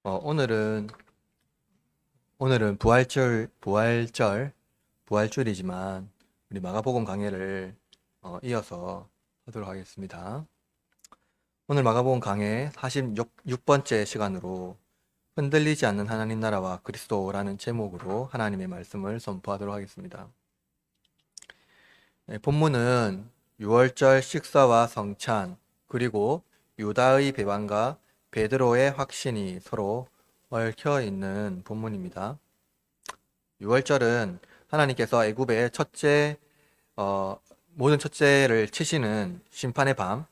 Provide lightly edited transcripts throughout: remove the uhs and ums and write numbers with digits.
오늘은 부활절이지만 우리 마가복음 강해를 이어서 하도록 하겠습니다. 오늘 마가복음 강해 46번째 시간으로 흔들리지 않는 하나님 나라와 그리스도라는 제목으로 하나님의 말씀을 선포하도록 하겠습니다. 본문은 6월절 식사와 성찬, 그리고 유다의 배반과 베드로의 확신이 서로 얽혀 있는 본문입니다. 6월절은 하나님께서 애굽의 모든 첫째를 치시는 심판의 밤,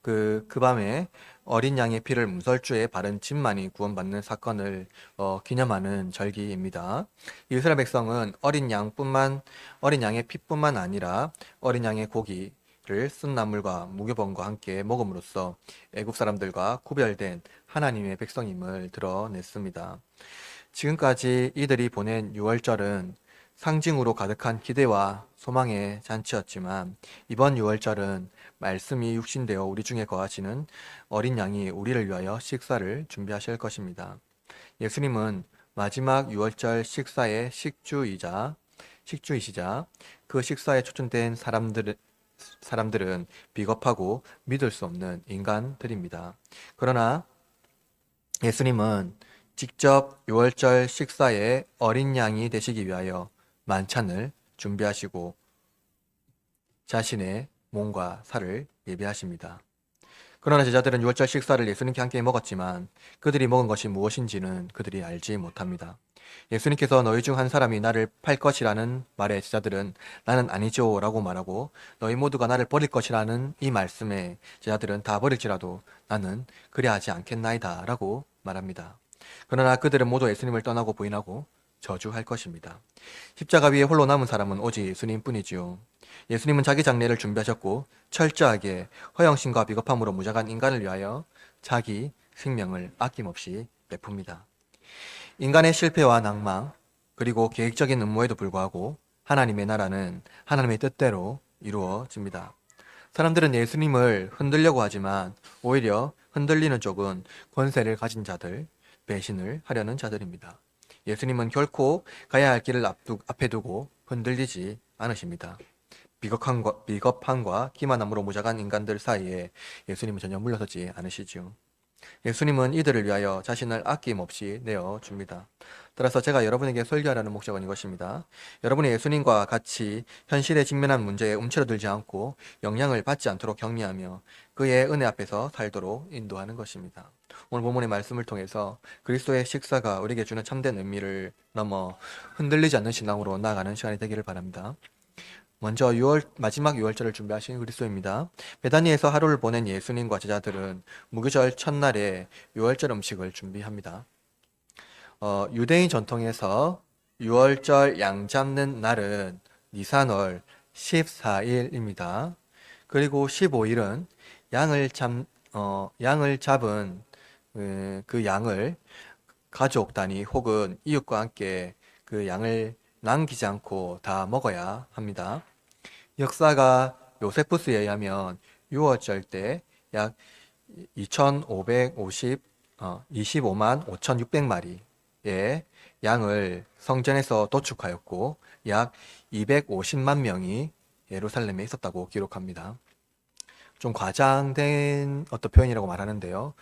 그 밤에 어린 양의 피를 문설주에 바른 집만이 구원받는 사건을 기념하는 절기입니다. 이스라엘 백성은 어린 양의 피뿐만 아니라 어린 양의 고기를 쓴 나물과 무교병과 함께 먹음으로써 애굽 사람들과 구별된 하나님의 백성임을 드러냈습니다. 지금까지 이들이 보낸 6월절은 상징으로 가득한 기대와 소망의 잔치였지만 이번 6월절은 말씀이 육신되어 우리 중에 거하시는 어린 양이 우리를 위하여 식사를 준비하실 것입니다. 예수님은 마지막 6월절 식사의 식주이시자 그 식사에 초청된 사람들은 비겁하고 믿을 수 없는 인간들입니다. 그러나 예수님은 직접 6월절 식사에 어린 양이 되시기 위하여 만찬을 준비하시고 자신의 몸과 살을 예비하십니다. 그러나 제자들은 6월절 식사를 예수님께 함께 먹었지만 그들이 먹은 것이 무엇인지는 그들이 알지 못합니다. 예수님께서 너희 중 한 사람이 나를 팔 것이라는 말에 제자들은 나는 아니죠 라고 말하고 너희 모두가 나를 버릴 것이라는 이 말씀에 제자들은 다 버릴지라도 나는 그리 하지 않겠나이다 라고 말합니다. 그러나 그들은 모두 예수님을 떠나고 부인하고 저주할 것입니다. 십자가 위에 홀로 남은 사람은 오직 예수님뿐이지요. 예수님은 자기 장례를 준비하셨고 철저하게 허영심과 비겁함으로 무장한 인간을 위하여 자기 생명을 아낌없이 베풉니다. 인간의 실패와 낭망, 그리고 계획적인 음모에도 불구하고 하나님의 나라는 하나님의 뜻대로 이루어집니다. 사람들은 예수님을 흔들려고 하지만 오히려 흔들리는 쪽은 권세를 가진 자들, 배신을 하려는 자들입니다. 예수님은 결코 가야 할 길을 앞에 두고 흔들리지 않으십니다. 비겁함과 기만함으로 무장한 인간들 사이에 예수님은 전혀 물러서지 않으시지요. 예수님은 이들을 위하여 자신을 아낌없이 내어줍니다. 따라서 제가 여러분에게 설교하라는 목적은 이것입니다. 여러분이 예수님과 같이 현실에 직면한 문제에 움츠러들지 않고 영향을 받지 않도록 격려하며 그의 은혜 앞에서 살도록 인도하는 것입니다. 오늘 본문의 말씀을 통해서 그리스도의 식사가 우리에게 주는 참된 의미를 넘어 흔들리지 않는 신앙으로 나아가는 시간이 되기를 바랍니다. 먼저 마지막 6월절을 준비하신 그리스도입니다. 베다니에서 하루를 보낸 예수님과 제자들은 무교절 첫날에 6월절 음식을 준비합니다. 유대인 전통에서 6월절 양 잡는 날은 니산월 14일입니다. 그리고 15일은 양을 잡은 그 양을 가족 단위 혹은 이웃과 함께 그 양을 남기지 않고 다 먹어야 합니다. 역사가 요세푸스에 의하면 6월절 때 약 25만 5,600마리의 양을 성전에서 도축하였고 약 250만 명이 예루살렘에 있었다고 기록합니다. 좀 과장된 어떤 표현이라고 말하는데요.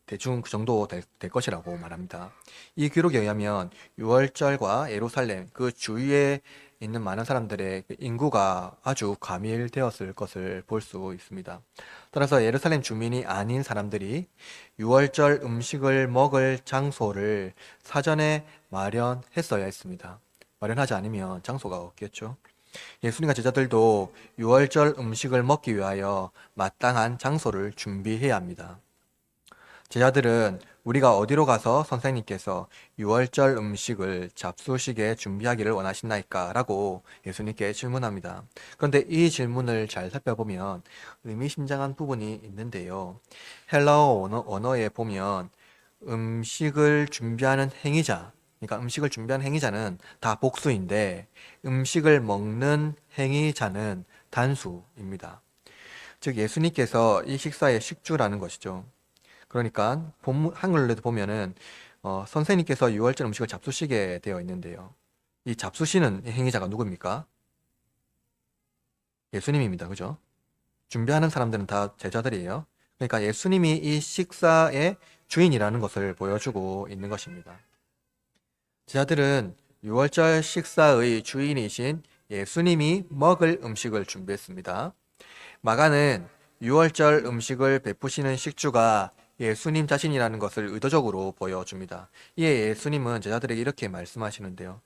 대충 그 정도 될 것이라고 말합니다. 이 기록에 의하면 6월절과 예루살렘 그 주위에 있는 많은 사람들의 인구가 아주 과밀되었을 것을 볼 수 있습니다. 따라서 예루살렘 주민이 아닌 사람들이 6월절 음식을 먹을 장소를 사전에 마련했어야 했습니다. 마련하지 않으면 장소가 없겠죠. 예수님과 제자들도 6월절 음식을 먹기 위하여 마땅한 장소를 준비해야 합니다. 제자들은 우리가 어디로 가서 선생님께서 6월절 음식을 잡수시게 준비하기를 원하시나이까? 라고 예수님께 질문합니다. 그런데 이 질문을 잘 살펴보면 의미심장한 부분이 있는데요. 헬라어 언어에 보면 음식을 준비하는 행위자, 그러니까 음식을 준비하는 행위자는 다 복수인데 음식을 먹는 행위자는 단수입니다. 즉 예수님께서 이 식사의 식주라는 것이죠. 그러니까 본문 한글로도 보면은 선생님께서 유월절 음식을 잡수시게 되어 있는데요. 이 잡수시는 행위자가 누굽니까? 예수님입니다. 그죠? 준비하는 사람들은 다 제자들이에요. 그러니까 예수님이 이 식사의 주인이라는 것을 보여주고 있는 것입니다. 제자들은 유월절 식사의 주인이신 예수님이 먹을 음식을 준비했습니다. 마가는 유월절 음식을 베푸시는 식주가 예수님 자신이라는 것을 의도적으로 보여줍니다. 이에 예수님은 제자들에게 이렇게 말씀하시는데요.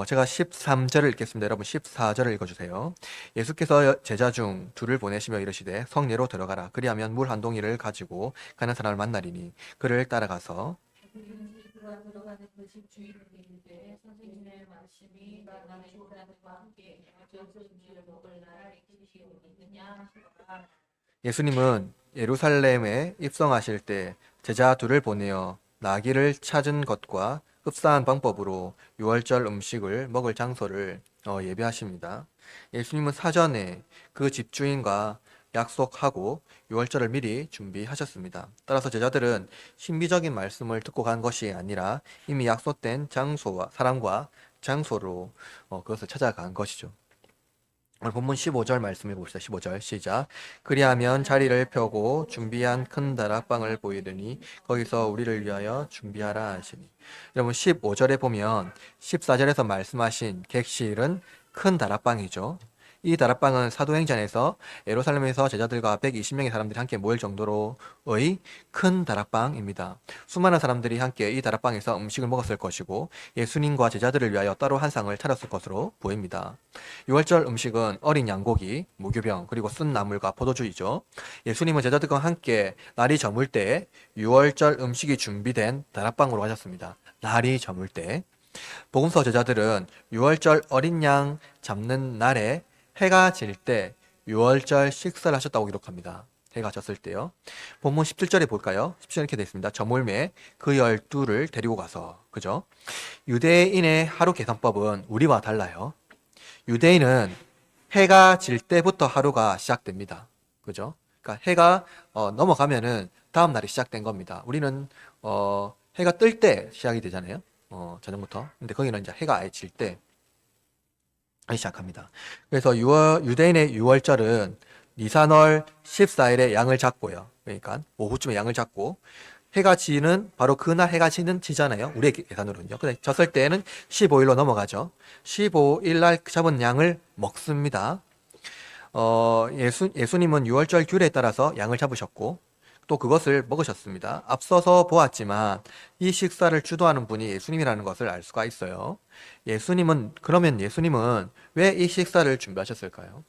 제가 13절을 읽겠습니다. 여러분 14절을 읽어주세요. 예수께서 제자 중 둘을 보내시며 이르시되 성내로 들어가라. 그리하면 물 한 동이를 가지고 가는 사람을 만나리니 그를 따라가서 그가 들어가는 그 집 주인에게 이르되 선생님의 말씀이 나의 조라들과 함께 저수지를 먹을 날 지시고 있느냐 하시더라. 예수님은 예루살렘에 입성하실 때 제자 둘을 보내어 나귀를 찾은 것과 흡사한 방법으로 유월절 음식을 먹을 장소를 예배하십니다. 예수님은 사전에 그 집주인과 약속하고 유월절을 미리 준비하셨습니다. 따라서 제자들은 신비적인 말씀을 듣고 간 것이 아니라 이미 약속된 장소와 사람과 장소로 그것을 찾아간 것이죠. 오늘 본문 15절 말씀해 봅시다. 15절 시작. 그리하면 자리를 펴고 준비한 큰 다락방을 보이더니 거기서 우리를 위하여 준비하라 하시니. 여러분 15절에 보면 14절에서 말씀하신 객실은 큰 다락방이죠. 이 다락방은 사도행전에서 예루살렘에서 제자들과 120명의 사람들이 함께 모일 정도로의 큰 다락방입니다. 수많은 사람들이 함께 이 다락방에서 음식을 먹었을 것이고 예수님과 제자들을 위하여 따로 한 상을 차렸을 것으로 보입니다. 유월절 음식은 어린 양고기, 무교병, 그리고 쓴 나물과 포도주이죠. 예수님은 제자들과 함께 날이 저물 때 유월절 음식이 준비된 다락방으로 가셨습니다. 날이 저물 때. 복음서 제자들은 유월절 어린 양 잡는 날에 해가 질 때 유월절 식사를 하셨다고 기록합니다. 해가 졌을 때요. 본문 17절에 볼까요? 17절 이렇게 되어 있습니다. 저물매 그 12를 데리고 가서. 그죠? 유대인의 하루 계산법은 우리와 달라요. 유대인은 해가 질 때부터 하루가 시작됩니다. 그죠? 그러니까 해가 넘어가면은 다음 날이 시작된 겁니다. 우리는 해가 뜰 때 시작이 되잖아요. 저녁부터. 근데 거기는 이제 해가 아예 질 때 시작합니다. 그래서 유대인의 유월절은 니산월 14일에 양을 잡고요. 그러니까 오후쯤에 양을 잡고 해가 지는 바로 그날 해가 지잖아요. 우리의 계산으로는요. 근데 졌을 때는 15일로 넘어가죠. 15일 날 잡은 양을 먹습니다. 예수님은 유월절 규례에 따라서 양을 잡으셨고 또 그것을 먹으셨습니다. 앞서서 보았지만 이 식사를 주도하는 분이 예수님이라는 것을 알 수가 있어요. 그러면 예수님은 왜 이 식사를 준비하셨을까요?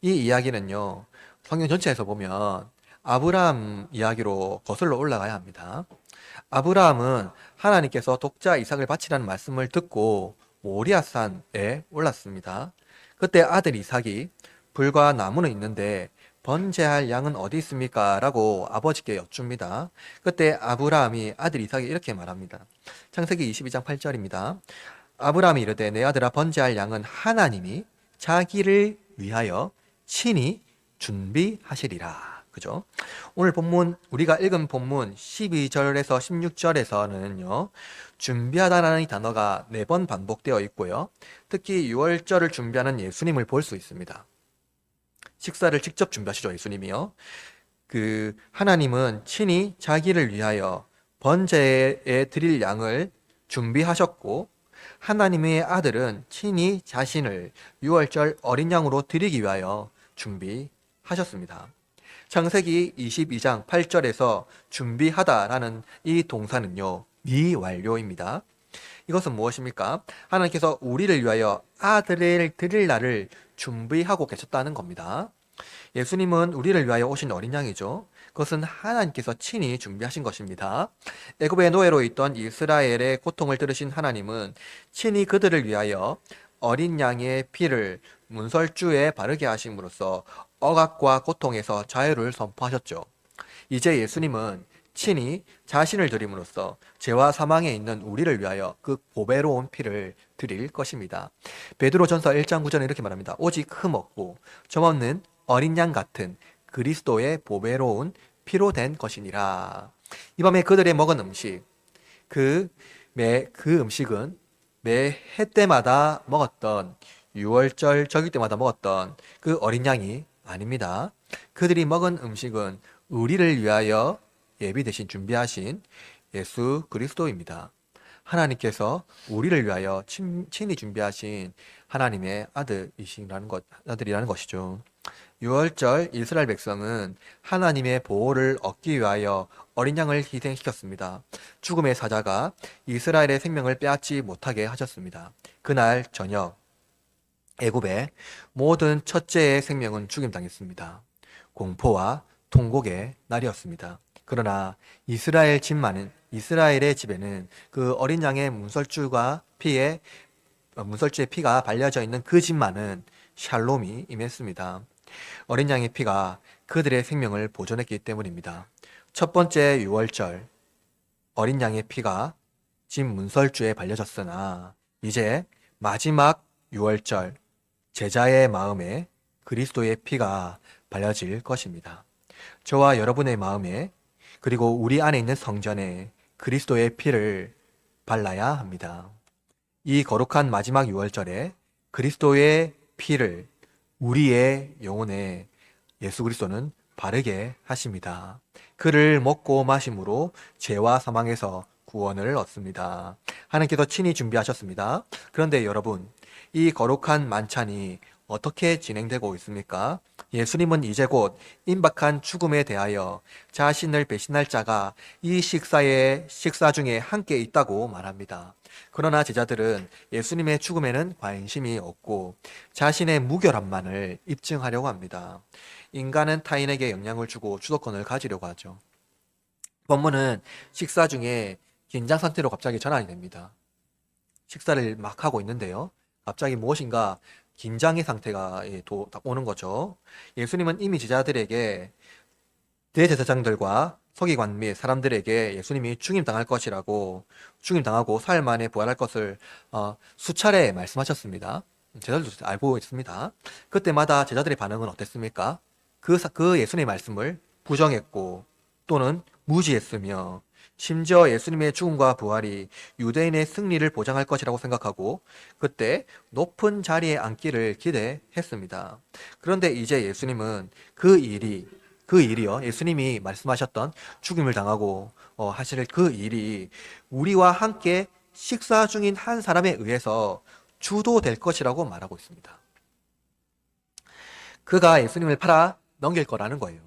이 이야기는요, 성경 전체에서 보면 아브라함 이야기로 거슬러 올라가야 합니다. 아브라함은 하나님께서 독자 이삭을 바치라는 말씀을 듣고 모리아산에 올랐습니다. 그때 아들 이삭이 불과 나무는 있는데 번제할 양은 어디 있습니까? 라고 아버지께 여쭙니다. 그때 아브라함이 아들 이삭이 이렇게 말합니다. 창세기 22장 8절입니다. 아브라함이 이르되 내 아들아 번제할 양은 하나님이 자기를 위하여 친히 준비하시리라. 그죠? 오늘 우리가 읽은 본문 12절에서 16절에서는요, 준비하다라는 이 단어가 4번 반복되어 있고요. 특히 유월절을 준비하는 예수님을 볼 수 있습니다. 식사를 직접 준비하시죠, 예수님이요. 하나님은 친히 자기를 위하여 번제에 드릴 양을 준비하셨고, 하나님의 아들은 친히 자신을 유월절 어린 양으로 드리기 위하여 준비하셨습니다. 창세기 22장 8절에서 준비하다라는 이 동사는요, 미완료입니다. 이것은 무엇입니까? 하나님께서 우리를 위하여 아들을 드릴 날을 준비하고 계셨다는 겁니다. 예수님은 우리를 위하여 오신 어린 양이죠. 그것은 하나님께서 친히 준비하신 것입니다. 애굽의 노예로 있던 이스라엘의 고통을 들으신 하나님은 친히 그들을 위하여 어린 양의 피를 문설주에 바르게 하심으로써 억압과 고통에서 자유를 선포하셨죠. 이제 예수님은 친히 자신을 드림으로써 죄와 사망에 있는 우리를 위하여 그 보배로운 피를 드릴 것입니다. 베드로전서 1장 9절에 이렇게 말합니다. 오직 흠없고 점없는 어린 양 같은 그리스도의 보배로운 피로 된 것이니라. 이 밤에 그들의 먹은 음식, 그 음식은 매 해 때마다 먹었던 6월절 저기 때마다 먹었던 그 어린 양이 아닙니다. 그들이 먹은 음식은 우리를 위하여 예비 대신 준비하신 예수 그리스도입니다. 하나님께서 우리를 위하여 친히 준비하신 하나님의 아들이라는 것이죠. 6월절 이스라엘 백성은 하나님의 보호를 얻기 위하여 어린 양을 희생시켰습니다. 죽음의 사자가 이스라엘의 생명을 빼앗지 못하게 하셨습니다. 그날 저녁 애굽의 모든 첫째의 생명은 죽임당했습니다. 공포와 통곡의 날이었습니다. 그러나 이스라엘의 집에는 그 어린 양의 문설주의 피가 발려져 있는 그 집만은 샬롬이 임했습니다. 어린 양의 피가 그들의 생명을 보존했기 때문입니다. 첫 번째 6월절 어린 양의 피가 집 문설주에 발려졌으나 이제 마지막 6월절 제자의 마음에 그리스도의 피가 발려질 것입니다. 저와 여러분의 마음에 그리고 우리 안에 있는 성전에 그리스도의 피를 발라야 합니다. 이 거룩한 마지막 6월절에 그리스도의 피를 우리의 영혼에 예수 그리스도는 바르게 하십니다. 그를 먹고 마심으로 죄와 사망에서 구원을 얻습니다. 하나님께서 친히 준비하셨습니다. 그런데 여러분, 이 거룩한 만찬이 어떻게 진행되고 있습니까? 예수님은 이제 곧 임박한 죽음에 대하여 자신을 배신할 자가 이 식사 중에 함께 있다고 말합니다. 그러나 제자들은 예수님의 죽음에는 관심이 없고 자신의 무결함만을 입증하려고 합니다. 인간은 타인에게 영향을 주고 주도권을 가지려고 하죠. 본문은 식사 중에 긴장 상태로 갑자기 전환이 됩니다. 식사를 막 하고 있는데요. 갑자기 무엇인가 긴장의 상태가 딱 오는 거죠. 예수님은 이미 제자들에게 대제사장들과 서기관 및 사람들에게 예수님이 죽임당할 것이라고 죽임당하고 사흘 만에 부활할 것을 수차례 말씀하셨습니다. 제자들도 알고 있습니다. 그때마다 제자들의 반응은 어땠습니까? 그 예수님의 말씀을 부정했고 또는 무지했으며 심지어 예수님의 죽음과 부활이 유대인의 승리를 보장할 것이라고 생각하고 그때 높은 자리에 앉기를 기대했습니다. 그런데 이제 예수님은 그 일이요. 예수님이 말씀하셨던 죽임을 당하고 하실 그 일이 우리와 함께 식사 중인 한 사람에 의해서 주도될 것이라고 말하고 있습니다. 그가 예수님을 팔아 넘길 거라는 거예요.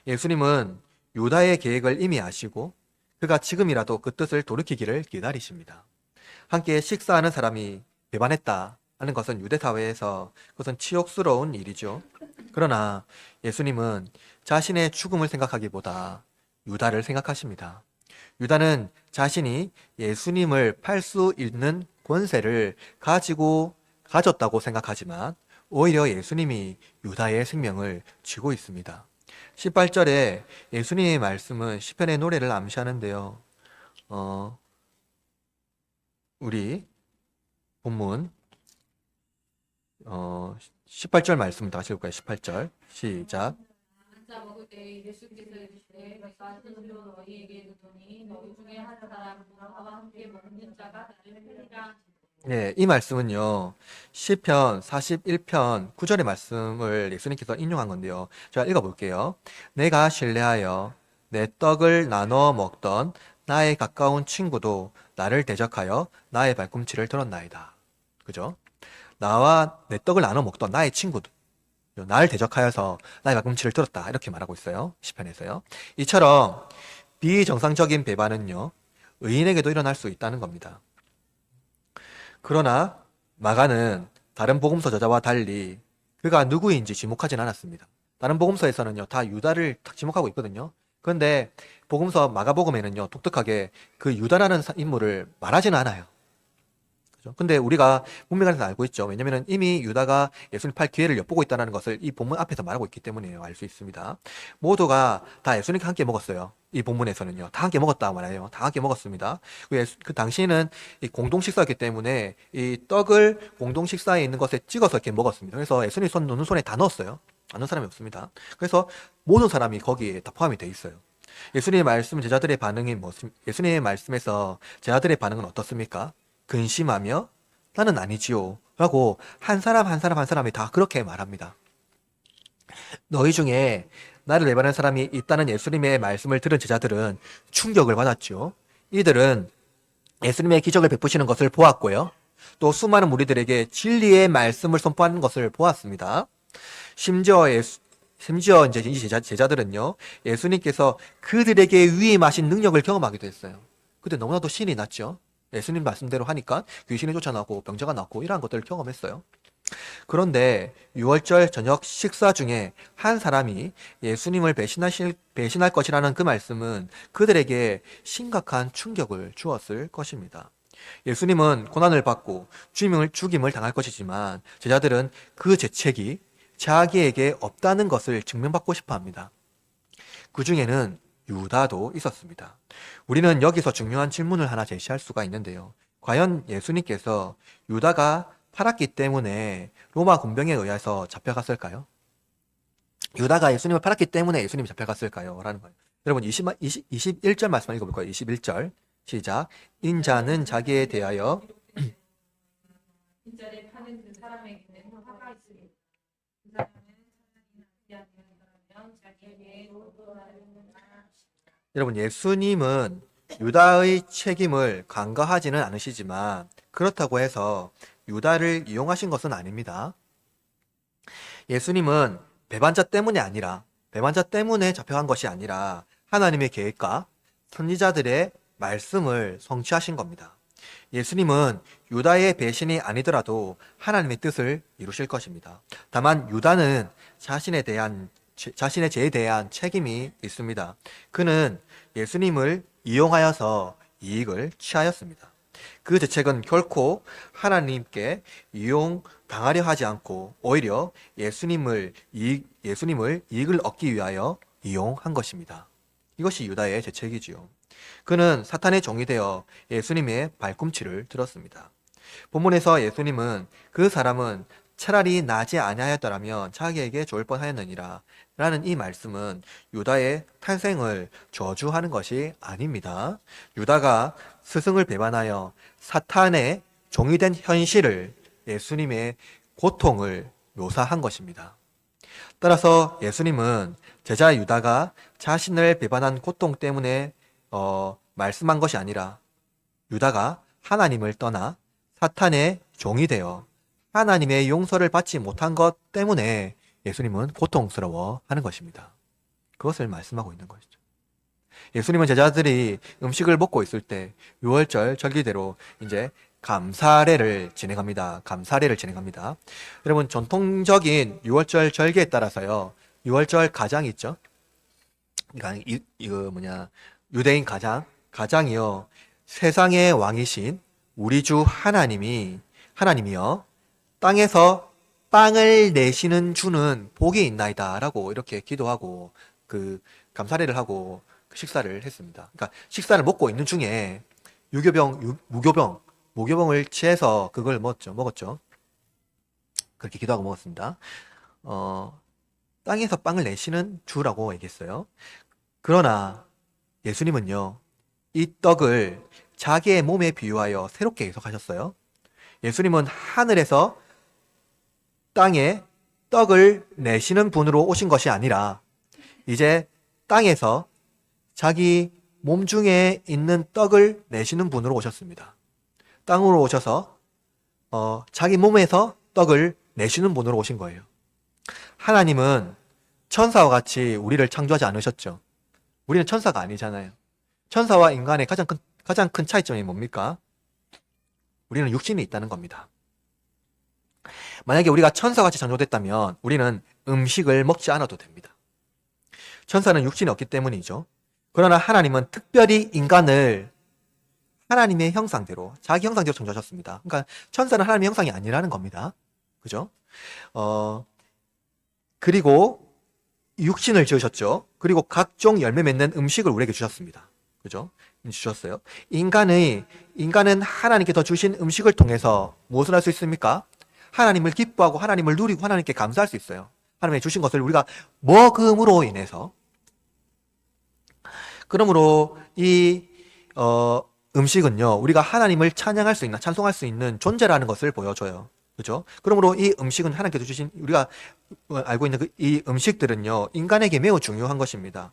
예수님은 유다의 계획을 이미 아시고 그가 지금이라도 그 뜻을 돌이키기를 기다리십니다. 함께 식사하는 사람이 배반했다 하는 것은 유대 사회에서 그것은 치욕스러운 일이죠. 그러나 예수님은 자신의 죽음을 생각하기보다 유다를 생각하십니다. 유다는 자신이 예수님을 팔 수 있는 권세를 가졌다고 생각하지만 오히려 예수님이 유다의 생명을 쥐고 있습니다. 18절에 예수님의 말씀은 시편의 노래를 암시하는데요. 우리 본문 18절 말씀 다시 읽을까요? 18절 시작. 앉아 먹을 때 예수께서 이르시되 내가 진실로 너희에게 이르노니 너희 중에 한 사람은 나와 함께 먹는 자가 나를 살리라. 네, 이 말씀은요. 시편 41편 9절의 말씀을 예수님께서 인용한 건데요. 제가 읽어볼게요. 내가 신뢰하여 내 떡을 나눠 먹던 나의 가까운 친구도 나를 대적하여 나의 발꿈치를 들었나이다. 그죠? 나와 내 떡을 나눠 먹던 나의 친구도 나를 대적하여서 나의 발꿈치를 들었다. 이렇게 말하고 있어요. 시편에서요. 이처럼 비정상적인 배반은요. 의인에게도 일어날 수 있다는 겁니다. 그러나 마가는 다른 복음서 저자와 달리 그가 누구인지 지목하진 않았습니다. 다른 복음서에서는요, 다 유다를 딱 지목하고 있거든요. 그런데 마가복음에는요, 독특하게 그 유다라는 인물을 말하지는 않아요. 그죠? 근데 우리가 문맥에서 알고 있죠. 왜냐면은 이미 유다가 예수님 팔 기회를 엿보고 있다는 것을 이 본문 앞에서 말하고 있기 때문에 알 수 있습니다. 모두가 다 예수님과 함께 먹었어요. 이 본문에서는요. 다 함께 먹었다 말해요. 다 함께 먹었습니다. 그 당시에는 이 공동 식사였기 때문에 이 떡을 공동 식사에 있는 것에 찍어서 이렇게 먹었습니다. 그래서 예수님 놓는 손에 다 넣었어요. 안 넣은 사람이 없습니다. 그래서 모든 사람이 거기에 다 포함이 돼 있어요. 예수님의 말씀 제자들의 반응이 예수님의 말씀에서 제자들의 반응은 어떻습니까? 근심하며 나는 아니지요 라고 한 사람 한 사람 한 사람이 다 그렇게 말합니다. 너희 중에 나를 내바는 사람이 있다는 예수님의 말씀을 들은 제자들은 충격을 받았죠. 이들은 예수님의 기적을 베푸시는 것을 보았고요. 또 수많은 무리들에게 진리의 말씀을 선포하는 것을 보았습니다. 심지어 이제 이 제자들은요, 예수님께서 그들에게 위임하신 능력을 경험하기도 했어요. 그때 너무나도 신이 났죠. 예수님 말씀대로 하니까 귀신이 쫓아나고 병자가 낫고 이러한 것들을 경험했어요. 그런데 6월절 저녁 식사 중에 한 사람이 예수님을 배신할 것이라는 그 말씀은 그들에게 심각한 충격을 주었을 것입니다. 예수님은 고난을 받고 죽임을 당할 것이지만 제자들은 그 죄책이 자기에게 없다는 것을 증명받고 싶어 합니다. 그 중에는 유다도 있었습니다. 우리는 여기서 중요한 질문을 하나 제시할 수가 있는데요. 과연 예수님께서 유다가 팔았기 때문에 로마 군병에 의해서 잡혀갔을까요? 유다가 예수님을 팔았기 때문에 예수님이 잡혀갔을까요? 라는 거예요. 여러분 21절 말씀 읽어볼 거예요. 21절 시작. 인자는 자기에 대하여 빈자리에 파는 그 사람에게는 화가 있으리라. 그 사람은 차라리 낫지 아니하면 자기에게 로또하는구나. 여러분 예수님은 유다의 책임을 간과하지는 않으시지만 그렇다고 해서 유다를 이용하신 것은 아닙니다. 예수님은 배반자 때문에 잡혀간 것이 아니라 하나님의 계획과 선지자들의 말씀을 성취하신 겁니다. 예수님은 유다의 배신이 아니더라도 하나님의 뜻을 이루실 것입니다. 다만 유다는 자신의 죄에 대한 책임이 있습니다. 그는 예수님을 이용하여서 이익을 취하였습니다. 그 죄책은 결코 하나님께 이용당하려 하지 않고 오히려 예수님을 이익을 얻기 위하여 이용한 것입니다. 이것이 유다의 죄책이지요. 그는 사탄의 종이 되어 예수님의 발꿈치를 들었습니다. 본문에서 예수님은 그 사람은 차라리 나지 아니하였더라면 자기에게 좋을 뻔하였느니라 라는 이 말씀은 유다의 탄생을 저주하는 것이 아닙니다. 유다가 스승을 배반하여 사탄의 종이 된 현실을 예수님의 고통을 묘사한 것입니다. 따라서 예수님은 제자 유다가 자신을 배반한 고통 때문에 말씀한 것이 아니라 유다가 하나님을 떠나 사탄의 종이 되어 하나님의 용서를 받지 못한 것 때문에 예수님은 고통스러워하는 것입니다. 그것을 말씀하고 있는 것이죠. 예수님은 제자들이 음식을 먹고 있을 때 6월절 절기대로 이제 감사례를 진행합니다. 여러분 전통적인 6월절 절기에 따라서요. 6월절 가장 있죠. 그러니까 유대인 가장이요. 세상의 왕이신 우리 주 하나님이요. 땅에서 빵을 내시는 주는 복이 있나이다 라고 이렇게 기도하고 그 감사례를 하고 식사를 했습니다. 그러니까 식사를 먹고 있는 중에 무교병을 취해서 그걸 먹었죠. 그렇게 기도하고 먹었습니다. 땅에서 빵을 내시는 주라고 얘기했어요. 그러나 예수님은요, 이 떡을 자기의 몸에 비유하여 새롭게 해석하셨어요. 예수님은 하늘에서 땅에 떡을 내시는 분으로 오신 것이 아니라 이제 땅에서 자기 몸 중에 있는 떡을 내시는 분으로 오셨습니다. 땅으로 오셔서 자기 몸에서 떡을 내시는 분으로 오신 거예요. 하나님은 천사와 같이 우리를 창조하지 않으셨죠. 우리는 천사가 아니잖아요. 천사와 인간의 가장 큰 차이점이 뭡니까? 우리는 육신이 있다는 겁니다. 만약에 우리가 천사같이 창조됐다면 우리는 음식을 먹지 않아도 됩니다. 천사는 육신이 없기 때문이죠. 그러나 하나님은 특별히 인간을 하나님의 형상대로, 자기 형상대로 창조하셨습니다. 그러니까 천사는 하나님의 형상이 아니라는 겁니다. 그죠? 그리고 육신을 지으셨죠. 그리고 각종 열매 맺는 음식을 우리에게 주셨습니다. 그죠? 주셨어요. 인간은 하나님께서 주신 음식을 통해서 무엇을 할 수 있습니까? 하나님을 기뻐하고 하나님을 누리고 하나님께 감사할 수 있어요. 하나님의 주신 것을 우리가 먹음으로 인해서. 그러므로 이 음식은요, 우리가 하나님을 찬양할 수 있는, 찬송할 수 있는 존재라는 것을 보여줘요. 그죠? 그러므로 이 음식은 하나님께서 주신, 우리가 알고 있는 이 음식들은요, 인간에게 매우 중요한 것입니다.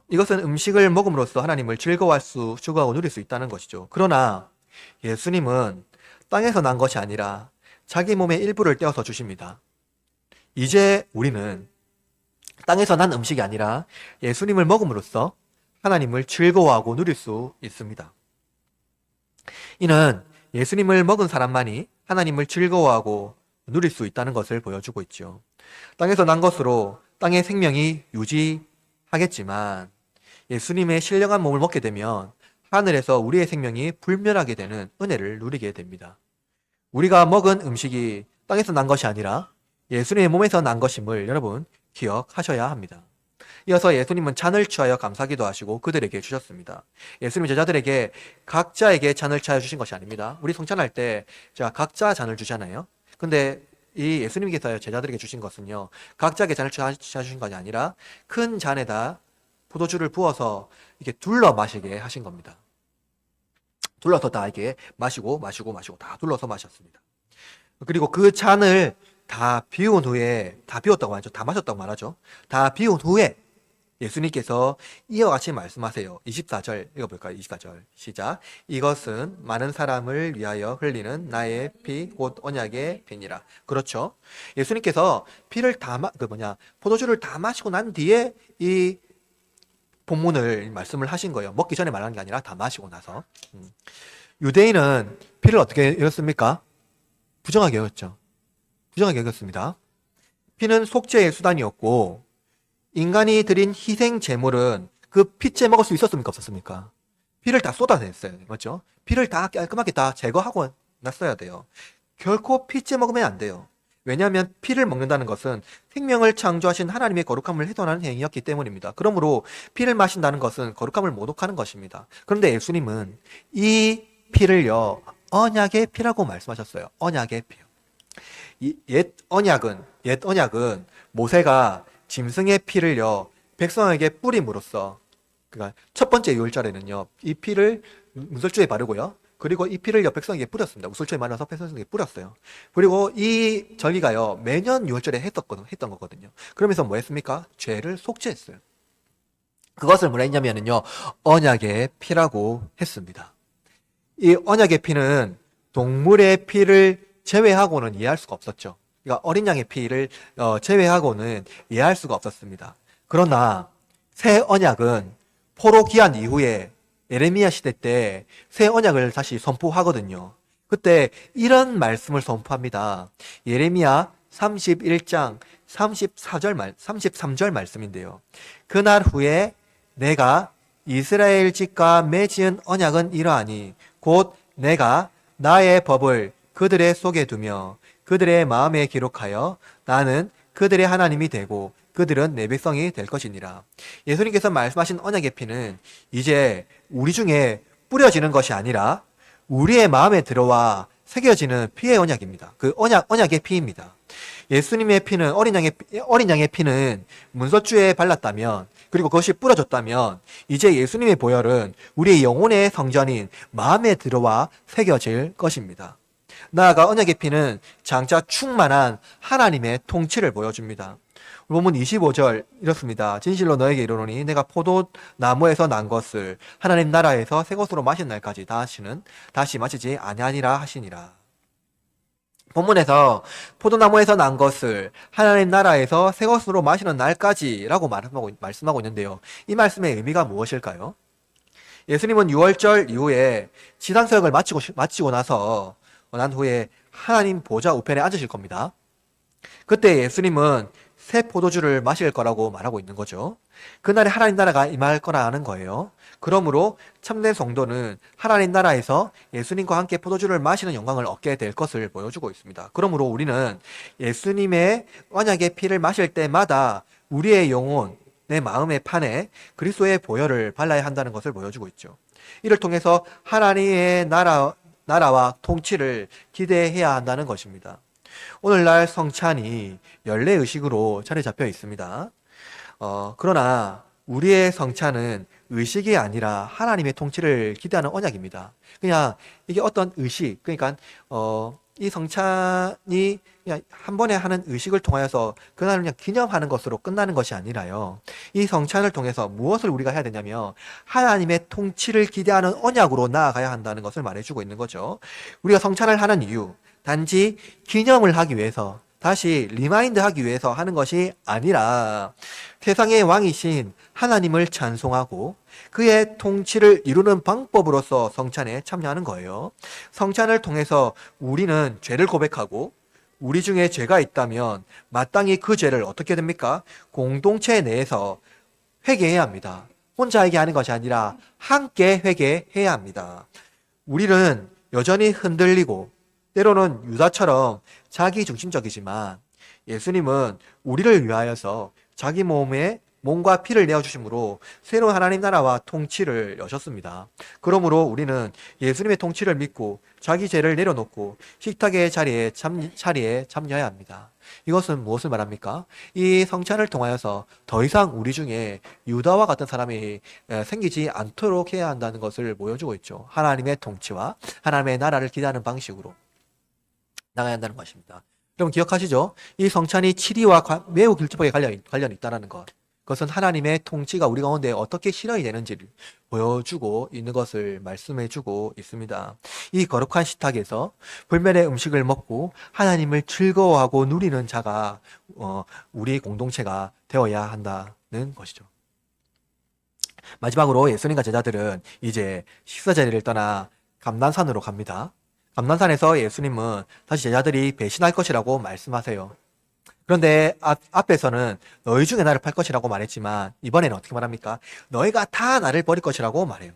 이것은 음식을 먹음으로써 하나님을 즐거워하고 누릴 수 있다는 것이죠. 그러나 예수님은 땅에서 난 것이 아니라 자기 몸의 일부를 떼어서 주십니다. 이제 우리는 땅에서 난 음식이 아니라 예수님을 먹음으로써 하나님을 즐거워하고 누릴 수 있습니다. 이는 예수님을 먹은 사람만이 하나님을 즐거워하고 누릴 수 있다는 것을 보여주고 있죠. 땅에서 난 것으로 땅의 생명이 유지하겠지만 예수님의 신령한 몸을 먹게 되면 하늘에서 우리의 생명이 불멸하게 되는 은혜를 누리게 됩니다. 우리가 먹은 음식이 땅에서 난 것이 아니라 예수님의 몸에서 난 것임을 여러분 기억하셔야 합니다. 이어서 예수님은 잔을 취하여 감사기도 하시고 그들에게 주셨습니다. 예수님 제자들에게 각자에게 잔을 취하여 주신 것이 아닙니다. 우리 성찬할 때 제가 각자 잔을 주잖아요. 근데 이 예수님께서 제자들에게 주신 것은요, 각자에게 잔을 취하여 주신 것이 아니라 큰 잔에다 포도주를 부어서 이렇게 둘러 마시게 하신 겁니다. 둘러서 다 이렇게 마시고 다 둘러서 마셨습니다. 그리고 그 잔을 다 비운 후에, 다 비웠다고 말하죠. 다 마셨다고 말하죠. 다 비운 후에 예수님께서 이와 같이 말씀하세요. 24절 읽어볼까요? 24절 시작. 이것은 많은 사람을 위하여 흘리는 나의 피, 곧 언약의 피니라. 그렇죠. 예수님께서 피를 포도주를 다 마시고 난 뒤에 이 본문을 말씀을 하신 거예요. 먹기 전에 말하는 게 아니라 다 마시고 나서. 유대인은 피를 어떻게 여겼습니까? 부정하게 여겼죠. 부정하게 여겼습니다. 피는 속죄의 수단이었고 인간이 드린 희생 제물은 그 피째 먹을 수 있었습니까? 없었습니까? 피를 다 쏟아냈어요. 맞죠? 피를 다 깔끔하게 다 제거하고 났어야 돼요. 결코 피째 먹으면 안 돼요. 왜냐하면 피를 먹는다는 것은 생명을 창조하신 하나님의 거룩함을 훼손하는 행위였기 때문입니다. 그러므로 피를 마신다는 것은 거룩함을 모독하는 것입니다. 그런데 예수님은 이 피를요, 언약의 피라고 말씀하셨어요. 언약의 피요. 옛 언약은 모세가 짐승의 피를요, 백성에게 뿌림으로써, 그러니까 첫 번째 유월절에는요, 이 피를 문설주에 바르고요, 그리고 이 피를 백성에게 뿌렸습니다. 우슬초에 말려서 백성에게 뿌렸어요. 그리고 이 절기가요, 매년 6월절에 했던 거거든요. 그러면서 뭐 했습니까? 죄를 속죄했어요. 그것을 뭐라 했냐면요, 언약의 피라고 했습니다. 이 언약의 피는 동물의 피를 제외하고는 이해할 수가 없었죠. 그러니까 어린 양의 피를 제외하고는 이해할 수가 없었습니다. 그러나 새 언약은 포로 귀환 이후에 예레미야 시대 때 새 언약을 다시 선포하거든요. 그때 이런 말씀을 선포합니다. 예레미야 31장 33절 말씀인데요. 그날 후에 내가 이스라엘 집과 맺은 언약은 이러하니 곧 내가 나의 법을 그들의 속에 두며 그들의 마음에 기록하여 나는 그들의 하나님이 되고 그들은 내 백성이 될 것이니라. 예수님께서 말씀하신 언약의 피는 이제 우리 중에 뿌려지는 것이 아니라 우리의 마음에 들어와 새겨지는 피의 언약입니다. 그 언약의 피입니다. 예수님의 피는 어린 양의 피는 문서주에 발랐다면, 그리고 그것이 뿌려졌다면 이제 예수님의 보혈은 우리의 영혼의 성전인 마음에 들어와 새겨질 것입니다. 나아가 언약의 피는 장차 충만한 하나님의 통치를 보여줍니다. 본문 25절 이렇습니다. 진실로 너에게 이르노니 내가 포도나무에서 난 것을 하나님 나라에서 새 것으로 마신 날까지 다시 마시지 아니하니라 하시니라. 본문에서 포도나무에서 난 것을 하나님 나라에서 새 것으로 마시는 날까지라고 말씀하고 있는데요. 이 말씀의 의미가 무엇일까요? 예수님은 6월절 이후에 지상사역을 마치고 나서 난 후에 하나님 보좌 우편에 앉으실 겁니다. 그때 예수님은 새 포도주를 마실 거라고 말하고 있는 거죠. 그날에 하나님 나라가 임할 거라는 거예요. 그러므로 참된 성도는 하나님 나라에서 예수님과 함께 포도주를 마시는 영광을 얻게 될 것을 보여주고 있습니다. 그러므로 우리는 예수님의 언약의 피를 마실 때마다 우리의 영혼, 내 마음의 판에 그리스도의 보혈을 발라야 한다는 것을 보여주고 있죠. 이를 통해서 하나님의 나라와 통치를 기대해야 한다는 것입니다. 오늘날 성찬이 연례의식으로 자리 잡혀 있습니다. 그러나 우리의 성찬은 의식이 아니라 하나님의 통치를 기대하는 언약입니다. 그냥 이게 어떤 의식, 그러니까 이 성찬이 그냥 한 번에 하는 의식을 통하여서 그날을 그냥 기념하는 것으로 끝나는 것이 아니라요. 이 성찬을 통해서 무엇을 우리가 해야 되냐면 하나님의 통치를 기대하는 언약으로 나아가야 한다는 것을 말해주고 있는 거죠. 우리가 성찬을 하는 이유, 단지 기념을 하기 위해서, 다시 리마인드 하기 위해서 하는 것이 아니라 세상의 왕이신 하나님을 찬송하고 그의 통치를 이루는 방법으로서 성찬에 참여하는 거예요. 성찬을 통해서 우리는 죄를 고백하고 우리 중에 죄가 있다면 마땅히 그 죄를 어떻게 됩니까? 공동체 내에서 회개해야 합니다. 혼자 회개하는 것이 아니라 함께 회개해야 합니다. 우리는 여전히 흔들리고 때로는 유다처럼 자기 중심적이지만 예수님은 우리를 위하여서 자기 몸과 피를 내어주심으로 새로운 하나님 나라와 통치를 여셨습니다. 그러므로 우리는 예수님의 통치를 믿고 자기 죄를 내려놓고 식탁의 자리에 참여해야 합니다. 이것은 무엇을 말합니까? 이 성찬을 통하여서 더 이상 우리 중에 유다와 같은 사람이 생기지 않도록 해야 한다는 것을 보여주고 있죠. 하나님의 통치와 하나님의 나라를 기대하는 방식으로 나가야 한다는 것입니다. 여러분 기억하시죠? 이 성찬이 치리와 매우 길쭉하게 관련이 있다는 것. 그것은 하나님의 통치가 우리 가운데 어떻게 실현이 되는지를 보여주고 있는 것을 말씀해주고 있습니다. 이 거룩한 식탁에서 불멸의 음식을 먹고 하나님을 즐거워하고 누리는 자가 우리 공동체가 되어야 한다는 것이죠. 마지막으로 예수님과 제자들은 이제 식사 자리를 떠나 감난산으로 갑니다. 감난산에서 예수님은 다시 제자들이 배신할 것이라고 말씀하세요. 그런데 앞에서는 너희 중에 나를 팔 것이라고 말했지만 이번에는 어떻게 말합니까? 너희가 다 나를 버릴 것이라고 말해요.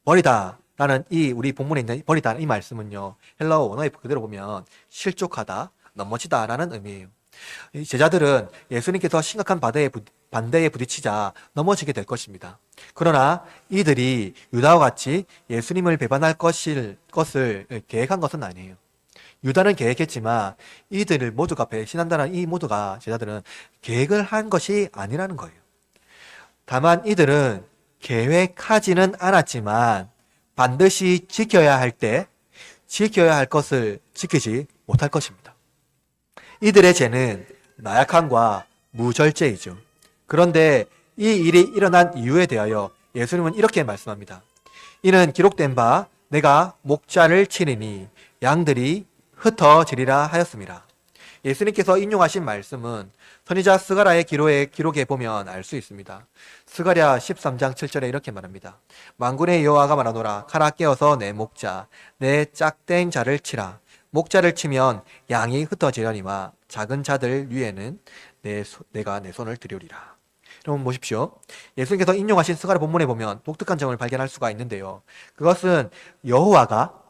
버리다 라는 우리 본문에 있는 버리다 이 말씀은요, 헬라어 원어에 그대로 보면 실족하다, 넘어지다 라는 의미예요. 제자들은 예수님께서 심각한 반대에 부딪히자 넘어지게 될 것입니다. 그러나 이들이 유다와 같이 예수님을 배반할 것을 계획한 것은 아니에요. 유다는 계획했지만 이들을 모두가 배신한다는 이 모두가 제자들은 계획을 한 것이 아니라는 거예요. 다만 이들은 계획하지는 않았지만 반드시 지켜야 할 것을 지키지 못할 것입니다. 이들의 죄는 나약함과 무절제이죠. 그런데 이 일이 일어난 이유에 대하여 예수님은 이렇게 말씀합니다. 이는 기록된 바 내가 목자를 치리니 양들이 흩어지리라 하였습니다. 예수님께서 인용하신 말씀은 선지자 스가랴의 기록에 보면 알 수 있습니다. 스가랴 13장 7절에 이렇게 말합니다. 만군의 여호와가 말하노라. 칼아 깨어서 내 목자 내 짝된 자를 치라. 목자를 치면 양이 흩어지려니와 작은 자들 위에는 내가 내 손을 들으리라. 여러분 보십시오. 예수님께서 인용하신 스가랴 본문에 보면 독특한 점을 발견할 수가 있는데요. 그것은 여호와가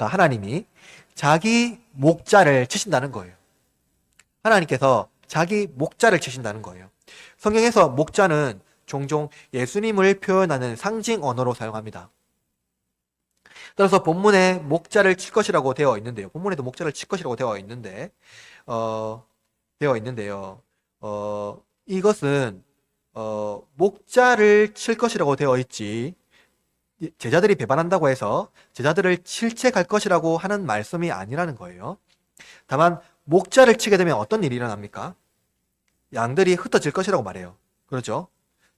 하나님이 자기 목자를 치신다는 거예요. 하나님께서 자기 목자를 치신다는 거예요. 성경에서 목자는 종종 예수님을 표현하는 상징 언어로 사용합니다. 따라서 본문에 목자를 칠 것이라고 되어 있는데요. 본문에도 목자를 칠 것이라고 되어 있는데요. 이것은 목자를 칠 것이라고 되어 있지 제자들이 배반한다고 해서 제자들을 칠책할 것이라고 하는 말씀이 아니라는 거예요. 다만 목자를 치게 되면 어떤 일이 일어납니까? 양들이 흩어질 것이라고 말해요. 그렇죠?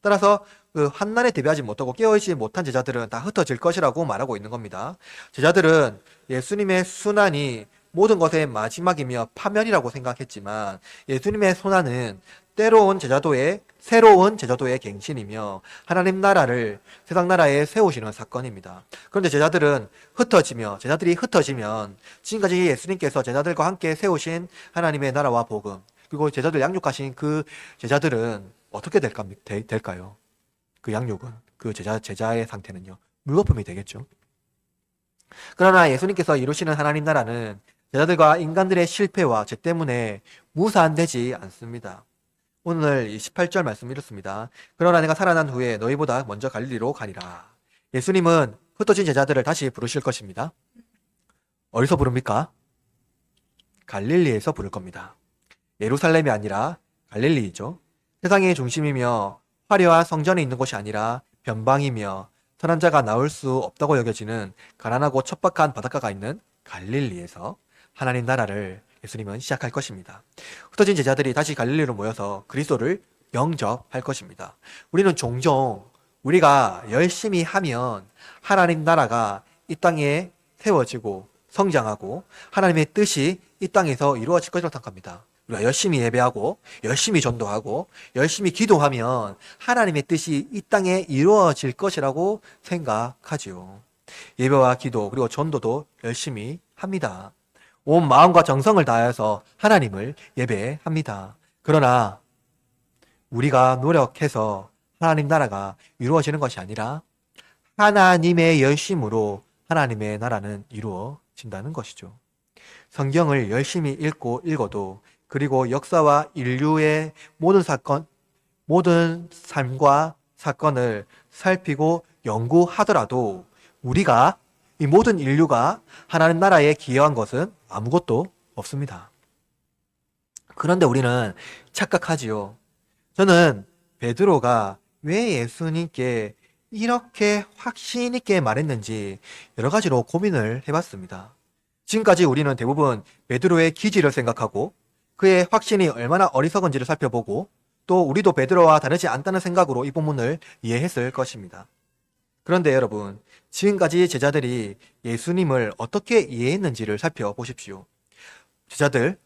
따라서 그 환난에 대비하지 못하고 깨어있지 못한 제자들은 다 흩어질 것이라고 말하고 있는 겁니다. 제자들은 예수님의 순환이 모든 것의 마지막이며 파멸이라고 생각했지만 예수님의 순환은 새로운 제자도의 갱신이며 하나님 나라를 세상 나라에 세우시는 사건입니다. 그런데 제자들이 흩어지면 지금까지 예수님께서 제자들과 함께 세우신 하나님의 나라와 복음, 그리고 제자들 양육하신 그 제자들은 어떻게 될까요? 그 양육은, 그 제자의 상태는요, 물거품이 되겠죠. 그러나 예수님께서 이루시는 하나님 나라는 제자들과 인간들의 실패와 죄 때문에 무산되지 않습니다. 오늘 18절 말씀 이렇습니다. 그러나 내가 살아난 후에 너희보다 먼저 갈릴리로 가리라. 예수님은 흩어진 제자들을 다시 부르실 것입니다. 어디서 부릅니까? 갈릴리에서 부를 겁니다. 예루살렘이 아니라 갈릴리이죠. 세상의 중심이며 화려한 성전이 있는 곳이 아니라 변방이며 선한 자가 나올 수 없다고 여겨지는 가난하고 척박한 바닷가가 있는 갈릴리에서 하나님 나라를 예수님은 시작할 것입니다. 흩어진 제자들이 다시 갈릴리로 모여서 그리스도를 영접할 것입니다. 우리는 종종 우리가 열심히 하면 하나님 나라가 이 땅에 세워지고 성장하고 하나님의 뜻이 이 땅에서 이루어질 것이라고 생각합니다. 우리가 열심히 예배하고 열심히 전도하고 열심히 기도하면 하나님의 뜻이 이 땅에 이루어질 것이라고 생각하지요. 예배와 기도 그리고 전도도 열심히 합니다. 온 마음과 정성을 다해서 하나님을 예배합니다. 그러나 우리가 노력해서 하나님 나라가 이루어지는 것이 아니라 하나님의 열심으로 하나님의 나라는 이루어진다는 것이죠. 성경을 열심히 읽어도 그리고 역사와 인류의 모든 삶과 사건을 살피고 연구하더라도 우리가 이 모든 인류가 하나님 나라에 기여한 것은 아무것도 없습니다. 그런데 우리는 착각하지요. 저는 베드로가 왜 예수님께 이렇게 확신 있게 말했는지 여러 가지로 고민을 해봤습니다. 지금까지 우리는 대부분 베드로의 기질을 생각하고 그의 확신이 얼마나 어리석은지를 살펴보고 또 우리도 베드로와 다르지 않다는 생각으로 이 본문을 이해했을 것입니다. 그런데 여러분, 지금까지 제자들이 예수님을 어떻게 이해했는지를 살펴보십시오. 제자들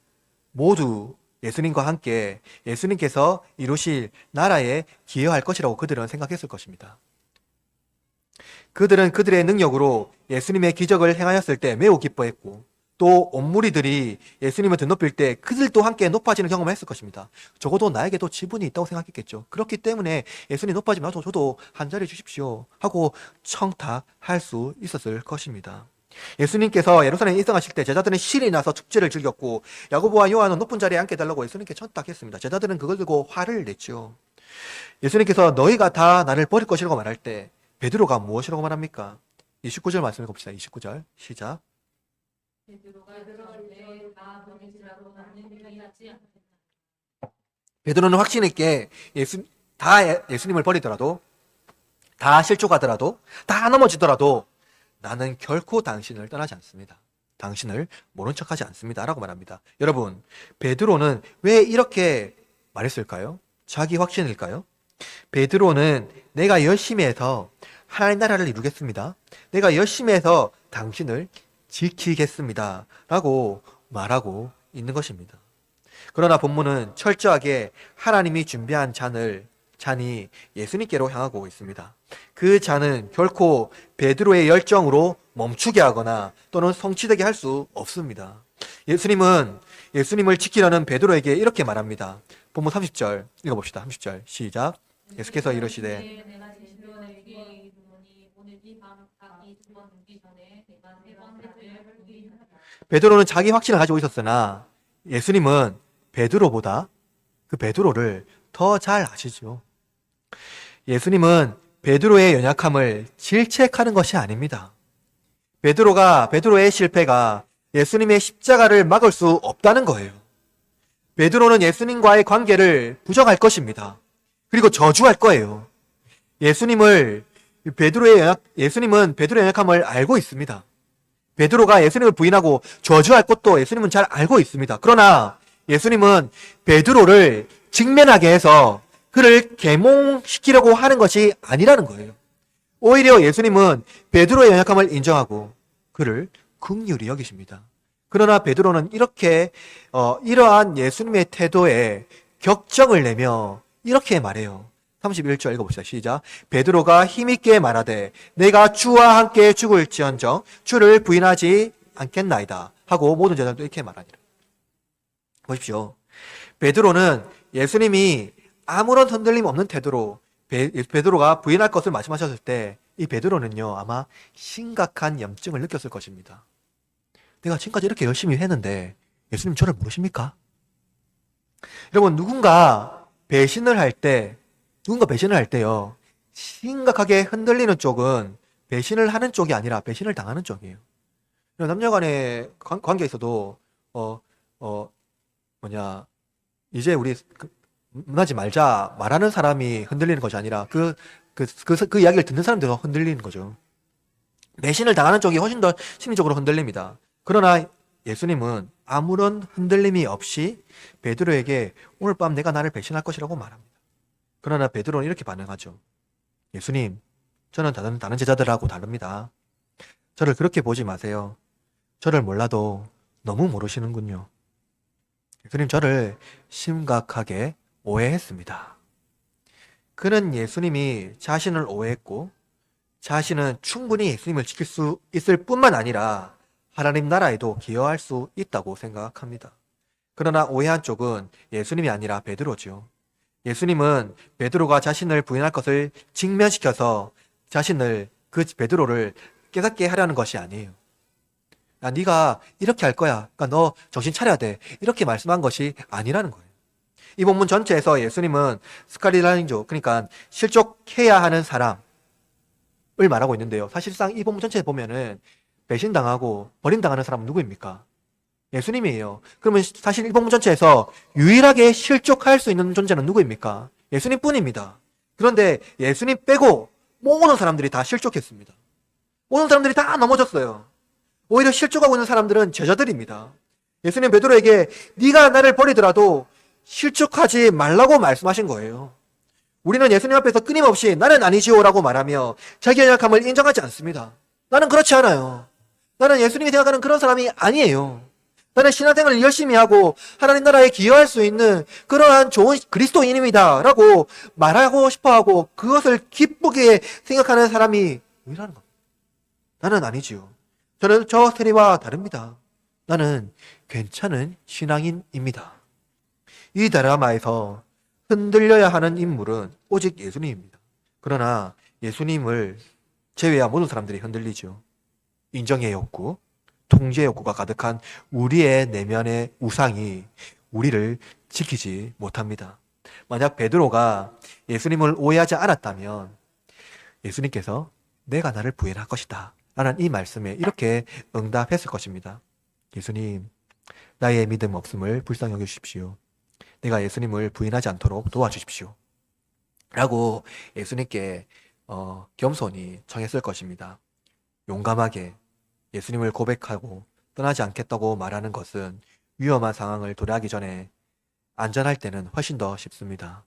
모두 예수님과 함께 예수님께서 이루실 나라에 기여할 것이라고 그들은 생각했을 것입니다. 그들은 그들의 능력으로 예수님의 기적을 행하였을 때 매우 기뻐했고 또 온 무리들이 예수님을 드높일 때 그들도 함께 높아지는 경험을 했을 것입니다. 적어도 나에게도 지분이 있다고 생각했겠죠. 그렇기 때문에 예수님 높아지면 저도 한 자리 주십시오 하고 청탁할 수 있었을 것입니다. 예수님께서 예루살렘에 입성하실 때 제자들은 실이 나서 축제를 즐겼고 야고보와 요한은 높은 자리에 앉게 달라고 예수님께 청탁했습니다. 제자들은 그걸 들고 화를 냈죠. 예수님께서 너희가 다 나를 버릴 것이라고 말할 때 베드로가 무엇이라고 말합니까? 29절 말씀을 봅시다. 29절 시작. 베드로는 확신 있게 예수님을 버리더라도 다 실족하더라도 다 넘어지더라도 나는 결코 당신을 떠나지 않습니다. 당신을 모른 척하지 않습니다. 라고 말합니다. 여러분, 베드로는 왜 이렇게 말했을까요? 자기 확신일까요? 베드로는 내가 열심히 해서 하나님 나라를 이루겠습니다. 내가 열심히 해서 당신을 지키겠습니다. 라고 말하고 있는 것입니다. 그러나 본문은 철저하게 하나님이 준비한 잔이 예수님께로 향하고 있습니다. 그 잔은 결코 베드로의 열정으로 멈추게 하거나 또는 성취되게 할 수 없습니다. 예수님을 지키려는 베드로에게 이렇게 말합니다. 본문 30절 읽어봅시다. 30절 시작. 예수께서 이르시되 베드로는 자기 확신을 가지고 있었으나 예수님은 베드로보다 그 베드로를 더 잘 아시죠. 예수님은 베드로의 연약함을 질책하는 것이 아닙니다. 베드로의 실패가 예수님의 십자가를 막을 수 없다는 거예요. 베드로는 예수님과의 관계를 부정할 것입니다. 그리고 저주할 거예요. 예수님은 베드로의 연약함을 알고 있습니다. 베드로가 예수님을 부인하고 저주할 것도 예수님은 잘 알고 있습니다. 그러나 예수님은 베드로를 직면하게 해서 그를 계몽시키려고 하는 것이 아니라는 거예요. 오히려 예수님은 베드로의 연약함을 인정하고 그를 긍휼히 여기십니다. 그러나 베드로는 이러한 예수님의 태도에 격정을 내며 이렇게 말해요. 31절 읽어봅시다. 시작. 베드로가 힘있게 말하되 내가 주와 함께 죽을지언정 주를 부인하지 않겠나이다 하고 모든 제자들도 이렇게 말하니라. 보십시오. 베드로는 예수님이 아무런 흔들림 없는 태도로 베드로가 부인할 것을 말씀하셨을 때 이 베드로는요 아마 심각한 염증을 느꼈을 것입니다. 내가 지금까지 이렇게 열심히 했는데 예수님 저를 모르십니까? 여러분 누군가 배신을 할 때요 심각하게 흔들리는 쪽은 배신을 하는 쪽이 아니라 배신을 당하는 쪽이에요. 남녀 간의 관계에서도 이제 우리 문하지 말자 말하는 사람이 흔들리는 것이 아니라 그 이야기를 듣는 사람들이 흔들리는 거죠. 배신을 당하는 쪽이 훨씬 더 심리적으로 흔들립니다. 그러나 예수님은 아무런 흔들림이 없이 베드로에게 오늘 밤 내가 나를 배신할 것이라고 말합니다. 그러나 베드로는 이렇게 반응하죠. 예수님, 저는 다른 제자들하고 다릅니다. 저를 그렇게 보지 마세요. 저를 몰라도 너무 모르시는군요. 예수님, 저를 심각하게 오해했습니다. 그는 예수님이 자신을 오해했고 자신은 충분히 예수님을 지킬 수 있을 뿐만 아니라 하나님 나라에도 기여할 수 있다고 생각합니다. 그러나 오해한 쪽은 예수님이 아니라 베드로죠. 예수님은 베드로가 자신을 부인할 것을 직면시켜서 그 베드로를 깨닫게 하려는 것이 아니에요. 야, 네가 이렇게 할 거야. 그러니까 너 정신 차려야 돼. 이렇게 말씀한 것이 아니라는 거예요. 이 본문 전체에서 예수님은 스칼리라인조, 그러니까 실족해야 하는 사람을 말하고 있는데요. 사실상 이 본문 전체에 보면은 배신당하고 버림당하는 사람은 누구입니까? 예수님이에요. 그러면 사실 이 본문 전체에서 유일하게 실족할 수 있는 존재는 누구입니까? 예수님 뿐입니다. 그런데 예수님 빼고 모든 사람들이 다 실족했습니다. 모든 사람들이 다 넘어졌어요. 오히려 실족하고 있는 사람들은 제자들입니다. 예수님 베드로에게 네가 나를 버리더라도 실족하지 말라고 말씀하신 거예요. 우리는 예수님 앞에서 끊임없이 나는 아니지요라고 말하며 자기 연약함을 인정하지 않습니다. 나는 그렇지 않아요. 나는 예수님이 생각하는 그런 사람이 아니에요. 나는 신앙생활을 열심히 하고 하나님 나라에 기여할 수 있는 그러한 좋은 그리스도인입니다 라고 말하고 싶어하고 그것을 기쁘게 생각하는 사람이 왜라는 겁니다. 나는 아니지요. 저는 저 세리와 다릅니다. 나는 괜찮은 신앙인입니다. 이 드라마에서 흔들려야 하는 인물은 오직 예수님입니다. 그러나 예수님을 제외한 모든 사람들이 흔들리죠. 인정의 욕구, 통제의 욕구가 가득한 우리의 내면의 우상이 우리를 지키지 못합니다. 만약 베드로가 예수님을 오해하지 않았다면 예수님께서 내가 나를 부인할 것이다 라는 이 말씀에 이렇게 응답했을 것입니다. 예수님, 나의 믿음 없음을 불쌍히 여겨주십시오. 내가 예수님을 부인하지 않도록 도와주십시오. 라고 예수님께 겸손히 청했을 것입니다. 용감하게 예수님을 고백하고 떠나지 않겠다고 말하는 것은 위험한 상황을 도래하기 전에 안전할 때는 훨씬 더 쉽습니다.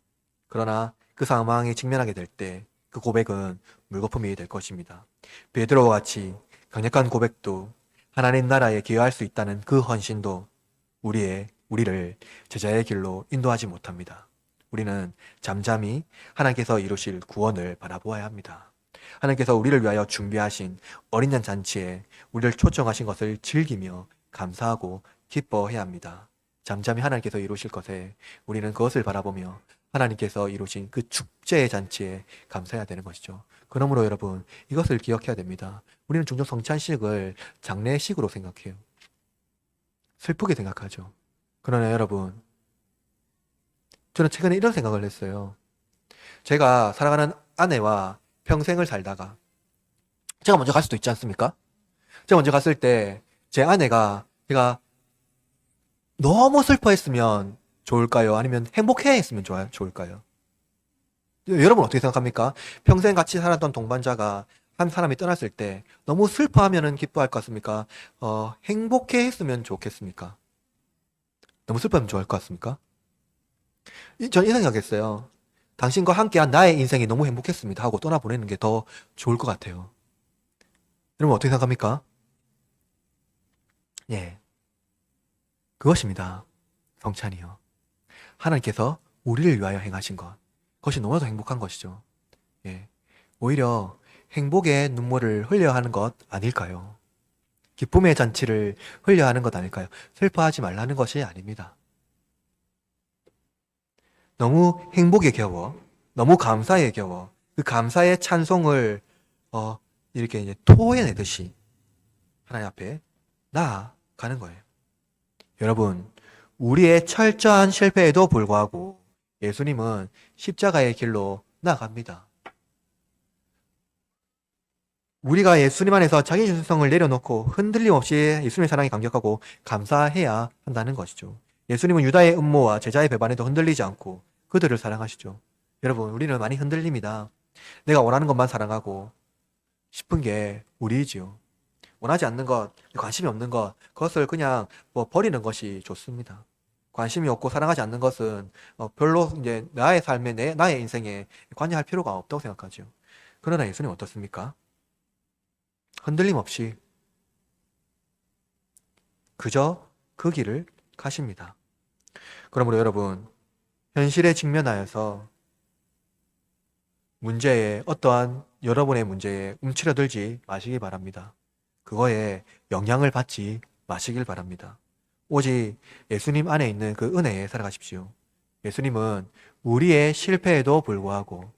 그러나 그 상황에 직면하게 될 때 그 고백은 물거품이 될 것입니다. 베드로와 같이 강력한 고백도 하나님 나라에 기여할 수 있다는 그 헌신도 우리를 제자의 길로 인도하지 못합니다. 우리는 잠잠히 하나님께서 이루실 구원을 바라보아야 합니다. 하나님께서 우리를 위하여 준비하신 어린 양 잔치에 우리를 초청하신 것을 즐기며 감사하고 기뻐해야 합니다. 잠잠히 하나님께서 이루실 것에 우리는 그것을 바라보며 하나님께서 이루신 그 축제의 잔치에 감사해야 되는 것이죠. 그러므로 여러분, 이것을 기억해야 됩니다. 우리는 종종 성찬식을 장례식으로 생각해요. 슬프게 생각하죠. 그러나 여러분, 저는 최근에 이런 생각을 했어요. 제가 사랑하는 아내와 평생을 살다가 제가 먼저 갈 수도 있지 않습니까? 제가 먼저 갔을 때 제 아내가 제가 너무 슬퍼했으면 좋을까요? 아니면 행복해 했으면 좋을까요? 여러분 어떻게 생각합니까? 평생 같이 살았던 동반자가 한 사람이 떠났을 때 너무 슬퍼하면 기뻐할 것 같습니까? 행복해 했으면 좋겠습니까? 너무 슬퍼하면 좋아할 것 같습니까? 저는 이 생각했어요. 당신과 함께한 나의 인생이 너무 행복했습니다 하고 떠나보내는 게 더 좋을 것 같아요. 여러분 어떻게 생각합니까? 예, 그것입니다. 성찬이요. 하나님께서 우리를 위하여 행하신 것, 그것이 너무나도 행복한 것이죠. 예, 오히려 행복의 눈물을 흘려야 하는 것 아닐까요? 기쁨의 잔치를 흘려야 하는 것 아닐까요? 슬퍼하지 말라는 것이 아닙니다. 너무 행복에 겨워, 너무 감사에 겨워, 그 감사의 찬송을 이렇게 이제 토해내듯이 하나님 앞에 나아가는 거예요. 여러분, 우리의 철저한 실패에도 불구하고 예수님은 십자가의 길로 나아갑니다. 우리가 예수님 안에서 자기 중심성을 내려놓고 흔들림 없이 예수님의 사랑에 감격하고 감사해야 한다는 것이죠. 예수님은 유다의 음모와 제자의 배반에도 흔들리지 않고 그들을 사랑하시죠. 여러분, 우리는 많이 흔들립니다. 내가 원하는 것만 사랑하고 싶은 게 우리이지요. 원하지 않는 것, 관심이 없는 것, 그것을 그냥 버리는 것이 좋습니다. 관심이 없고 사랑하지 않는 것은 별로 이제 나의 삶에, 나의 인생에 관여할 필요가 없다고 생각하죠. 그러나 예수님 어떻습니까? 흔들림 없이 그저 그 길을 가십니다. 그러므로 여러분, 현실에 직면하여서 어떠한 여러분의 문제에 움츠러들지 마시기 바랍니다. 그거에 영향을 받지 마시길 바랍니다. 오직 예수님 안에 있는 그 은혜에 살아가십시오. 예수님은 우리의 실패에도 불구하고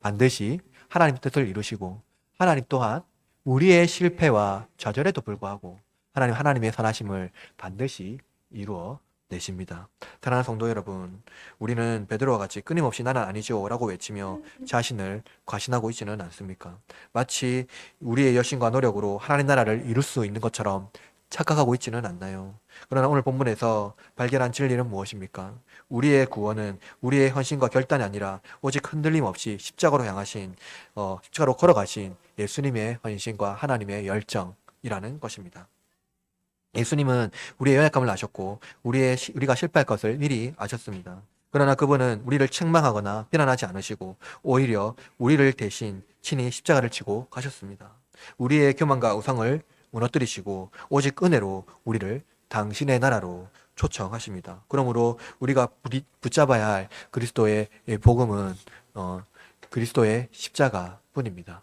반드시 하나님 뜻을 이루시고, 하나님 또한 우리의 실패와 좌절에도 불구하고 하나님의 선하심을 반드시 이루어 내십니다. 사랑하는 성도 여러분, 우리는 베드로와 같이 끊임없이 나는 아니죠 라고 외치며 자신을 과신하고 있지는 않습니까? 마치 우리의 열심과 노력으로 하나님 나라를 이룰 수 있는 것처럼 착각하고 있지는 않나요? 그러나 오늘 본문에서 발견한 진리는 무엇입니까? 우리의 구원은 우리의 헌신과 결단이 아니라 오직 흔들림 없이 십자가로 걸어가신 예수님의 헌신과 하나님의 열정이라는 것입니다. 예수님은 우리의 연약함을 아셨고 우리가 실패할 것을 미리 아셨습니다. 그러나 그분은 우리를 책망하거나 비난하지 않으시고 오히려 우리를 대신 친히 십자가를 지고 가셨습니다. 우리의 교만과 우상을 무너뜨리시고 오직 은혜로 우리를 당신의 나라로 초청하십니다. 그러므로 우리가 붙잡아야 할 그리스도의 복음은 그리스도의 십자가뿐입니다.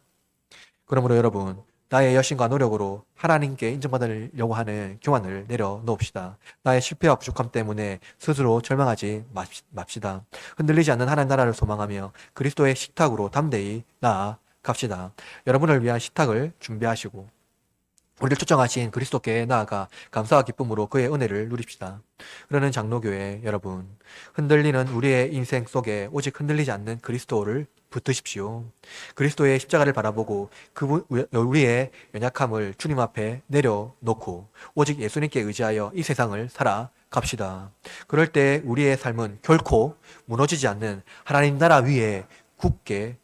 그러므로 여러분, 나의 열심과 노력으로 하나님께 인정받으려고 하는 교만을 내려놓읍시다. 나의 실패와 부족함 때문에 스스로 절망하지 맙시다. 흔들리지 않는 하나님 나라를 소망하며 그리스도의 식탁으로 담대히 나아갑시다. 여러분을 위한 식탁을 준비하시고 우리를 초청하신 그리스도께 나아가 감사와 기쁨으로 그의 은혜를 누립시다. 그러는 장로교회 여러분, 흔들리는 우리의 인생 속에 오직 흔들리지 않는 그리스도를 붙드십시오. 그리스도의 십자가를 바라보고 우리의 연약함을 주님 앞에 내려놓고 오직 예수님께 의지하여 이 세상을 살아갑시다. 그럴 때 우리의 삶은 결코 무너지지 않는 하나님 나라 위에 굳게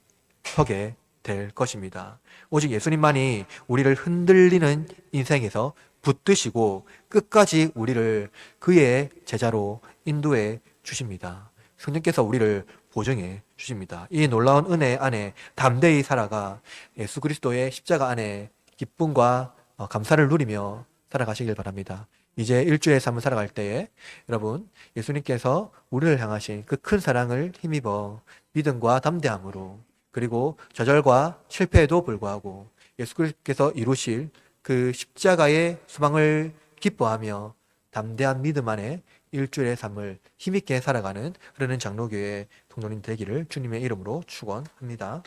서게 될 것입니다. 오직 예수님만이 우리를 흔들리는 인생에서 붙드시고 끝까지 우리를 그의 제자로 인도해 주십니다. 성령께서 우리를 보증해 주십니다. 이 놀라운 은혜 안에 담대히 살아가 예수 그리스도의 십자가 안에 기쁨과 감사를 누리며 살아가시길 바랍니다. 이제 일주의 삶을 살아갈 때에 여러분, 예수님께서 우리를 향하신 그 큰 사랑을 힘입어 믿음과 담대함으로, 그리고 좌절과 실패에도 불구하고 예수께서 이루실 그 십자가의 소망을 기뻐하며 담대한 믿음 안에 일주일의 삶을 힘있게 살아가는 그러는 장로교회 동료님 되기를 주님의 이름으로 축원합니다.